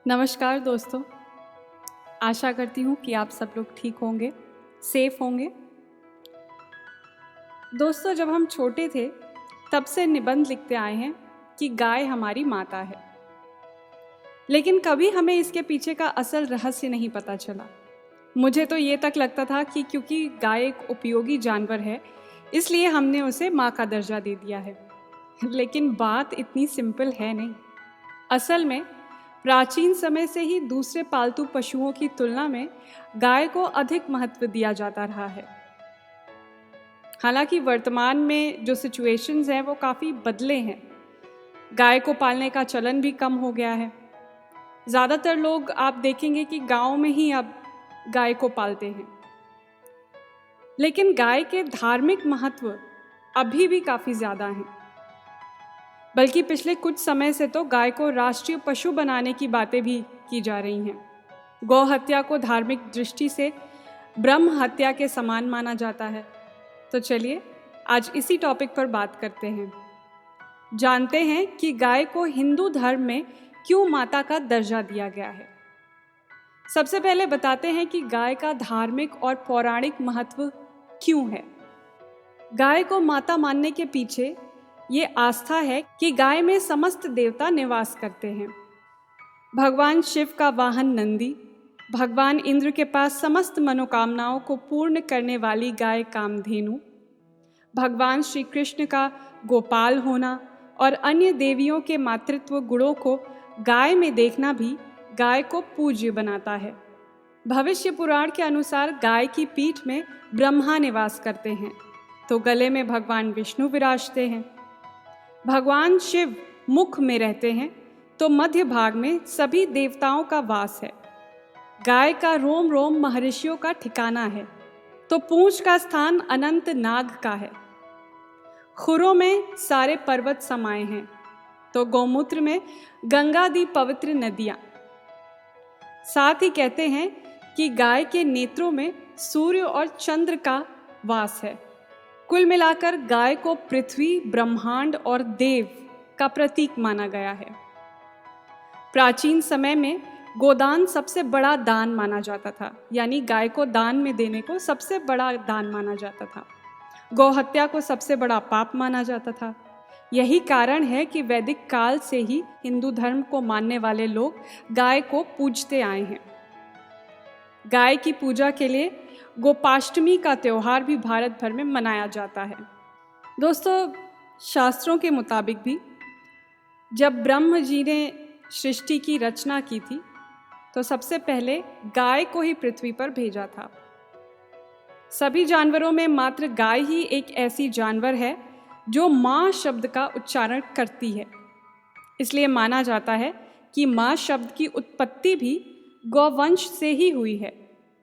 नमस्कार दोस्तों। आशा करती हूँ कि आप सब लोग ठीक होंगे, सेफ होंगे। दोस्तों, जब हम छोटे थे तब से निबंध लिखते आए हैं कि गाय हमारी माता है, लेकिन कभी हमें इसके पीछे का असल रहस्य नहीं पता चला। मुझे तो ये तक लगता था कि क्योंकि गाय एक उपयोगी जानवर है, इसलिए हमने उसे माँ का दर्जा दे दिया है। लेकिन बात इतनी सिंपल है नहीं। असल में प्राचीन समय से ही दूसरे पालतू पशुओं की तुलना में गाय को अधिक महत्व दिया जाता रहा है। हालांकि वर्तमान में जो सिचुएशंस हैं वो काफ़ी बदले हैं। गाय को पालने का चलन भी कम हो गया है। ज़्यादातर लोग आप देखेंगे कि गांव में ही अब गाय को पालते हैं। लेकिन गाय के धार्मिक महत्व अभी भी काफ़ी ज़्यादा हैं। बल्कि पिछले कुछ समय से तो गाय को राष्ट्रीय पशु बनाने की बातें भी की जा रही हैं। गौ हत्या को धार्मिक दृष्टि से ब्रह्म हत्या के समान माना जाता है। तो चलिए आज इसी टॉपिक पर बात करते हैं। जानते हैं कि गाय को हिंदू धर्म में क्यों माता का दर्जा दिया गया है। सबसे पहले बताते हैं कि गाय का धार्मिक और पौराणिक महत्व क्यों है। गाय को माता मानने के पीछे ये आस्था है कि गाय में समस्त देवता निवास करते हैं। भगवान शिव का वाहन नंदी, भगवान इंद्र के पास समस्त मनोकामनाओं को पूर्ण करने वाली गाय कामधेनु, भगवान श्री कृष्ण का गोपाल होना और अन्य देवियों के मातृत्व गुणों को गाय में देखना भी गाय को पूज्य बनाता है। भविष्य पुराण के अनुसार गाय की पीठ में ब्रह्मा निवास करते हैं, तो गले में भगवान विष्णु विराजते हैं। भगवान शिव मुख में रहते हैं, तो मध्य भाग में सभी देवताओं का वास है। गाय का रोम रोम महर्षियों का ठिकाना है, तो पूंछ का स्थान अनंत नाग का है। खुरों में सारे पर्वत समाये हैं, तो गौमूत्र में गंगा दी पवित्र नदियाँ। साथ ही कहते हैं कि गाय के नेत्रों में सूर्य और चंद्र का वास है। कुल मिलाकर गाय को पृथ्वी, ब्रह्मांड और देव का प्रतीक माना गया है। प्राचीन समय में गोदान सबसे बड़ा दान माना जाता था, यानी गाय को दान में देने को सबसे बड़ा दान माना जाता था। गौ हत्या को सबसे बड़ा पाप माना जाता था। यही कारण है कि वैदिक काल से ही हिंदू धर्म को मानने वाले लोग गाय को पूजते आए हैं। गाय की पूजा के लिए गोपाष्टमी का त्यौहार भी भारत भर में मनाया जाता है। दोस्तों, शास्त्रों के मुताबिक भी जब ब्रह्म जी ने सृष्टि की रचना की थी, तो सबसे पहले गाय को ही पृथ्वी पर भेजा था। सभी जानवरों में मात्र गाय ही एक ऐसी जानवर है जो माँ शब्द का उच्चारण करती है। इसलिए माना जाता है कि माँ शब्द की उत्पत्ति भी गौवंश से ही हुई है।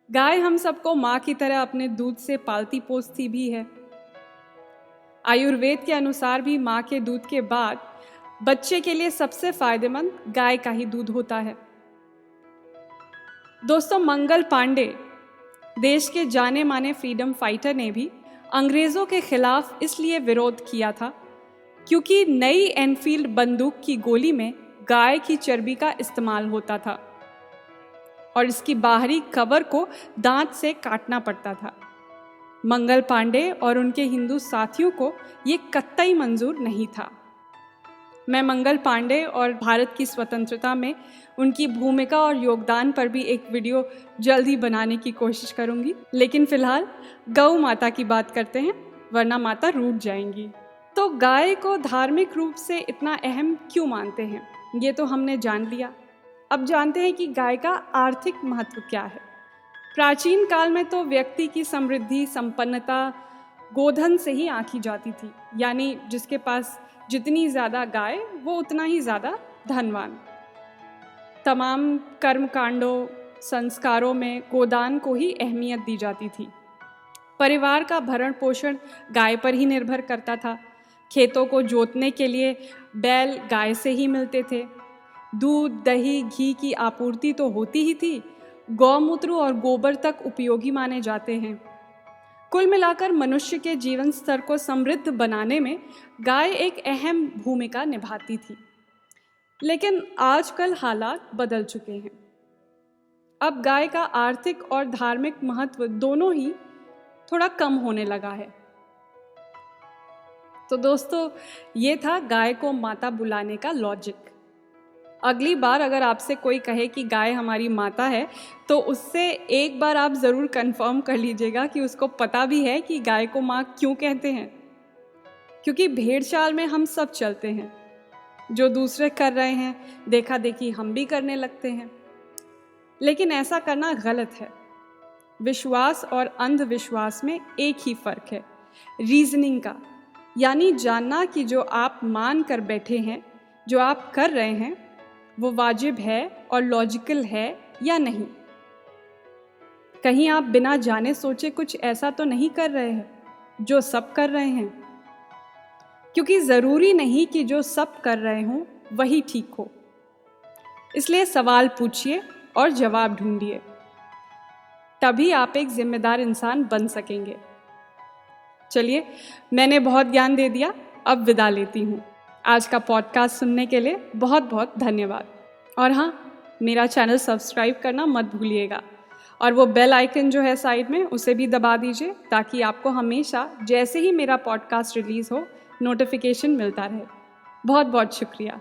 गाय हम सबको माँ की तरह अपने दूध से पालती पोसती भी है। आयुर्वेद के अनुसार भी माँ के दूध के बाद बच्चे के लिए सबसे फायदेमंद गाय का ही दूध होता है। दोस्तों, मंगल पांडे देश के जाने माने फ्रीडम फाइटर ने भी अंग्रेजों के खिलाफ इसलिए विरोध किया था क्योंकि नई एनफील्ड बंदूक की गोली में गाय की चर्बी का इस्तेमाल होता था और इसकी बाहरी कवर को दांत से काटना पड़ता था। मंगल पांडे और उनके हिंदू साथियों को ये कतई मंजूर नहीं था। मैं मंगल पांडे और भारत की स्वतंत्रता में उनकी भूमिका और योगदान पर भी एक वीडियो जल्द ही बनाने की कोशिश करूंगी, लेकिन फिलहाल गौ माता की बात करते हैं, वरना माता रूठ जाएंगी। तो गाय को धार्मिक रूप से इतना अहम क्यों मानते हैं, ये तो हमने जान लिया। अब जानते हैं कि गाय का आर्थिक महत्व क्या है। प्राचीन काल में तो व्यक्ति की समृद्धि, संपन्नता गोधन से ही आंकी जाती थी, यानी जिसके पास जितनी ज़्यादा गाय वो उतना ही ज़्यादा धनवान। तमाम कर्मकांडों, संस्कारों में गोदान को ही अहमियत दी जाती थी। परिवार का भरण पोषण गाय पर ही निर्भर करता था। खेतों को जोतने के लिए बैल गाय से ही मिलते थे। दूध, दही, घी की आपूर्ति तो होती ही थी। गौमूत्र और गोबर तक उपयोगी माने जाते हैं। कुल मिलाकर मनुष्य के जीवन स्तर को समृद्ध बनाने में गाय एक अहम भूमिका निभाती थी। लेकिन आजकल हालात बदल चुके हैं। अब गाय का आर्थिक और धार्मिक महत्व दोनों ही थोड़ा कम होने लगा है। तो दोस्तों, ये था गाय को माता बुलाने का लॉजिक। अगली बार अगर आपसे कोई कहे कि गाय हमारी माता है, तो उससे एक बार आप ज़रूर कंफर्म कर लीजिएगा कि उसको पता भी है कि गाय को माँ क्यों कहते हैं। क्योंकि भेड़ चाल में हम सब चलते हैं, जो दूसरे कर रहे हैं देखा देखी हम भी करने लगते हैं। लेकिन ऐसा करना गलत है। विश्वास और अंधविश्वास में एक ही फर्क है, रीजनिंग का, यानी जानना कि जो आप मान कर बैठे हैं, जो आप कर रहे हैं, वो वाजिब है और लॉजिकल है या नहीं। कहीं आप बिना जाने सोचे कुछ ऐसा तो नहीं कर रहे हैं जो सब कर रहे हैं। क्योंकि ज़रूरी नहीं कि जो सब कर रहे हों वही ठीक हो। इसलिए सवाल पूछिए और जवाब ढूंढिए, तभी आप एक जिम्मेदार इंसान बन सकेंगे। चलिए, मैंने बहुत ज्ञान दे दिया, अब विदा लेती हूँ। आज का पॉडकास्ट सुनने के लिए बहुत बहुत धन्यवाद। और हाँ, मेरा चैनल सब्सक्राइब करना मत भूलिएगा और वो बेल आइकन जो है साइड में, उसे भी दबा दीजिए ताकि आपको हमेशा जैसे ही मेरा पॉडकास्ट रिलीज़ हो नोटिफिकेशन मिलता रहे। बहुत बहुत शुक्रिया।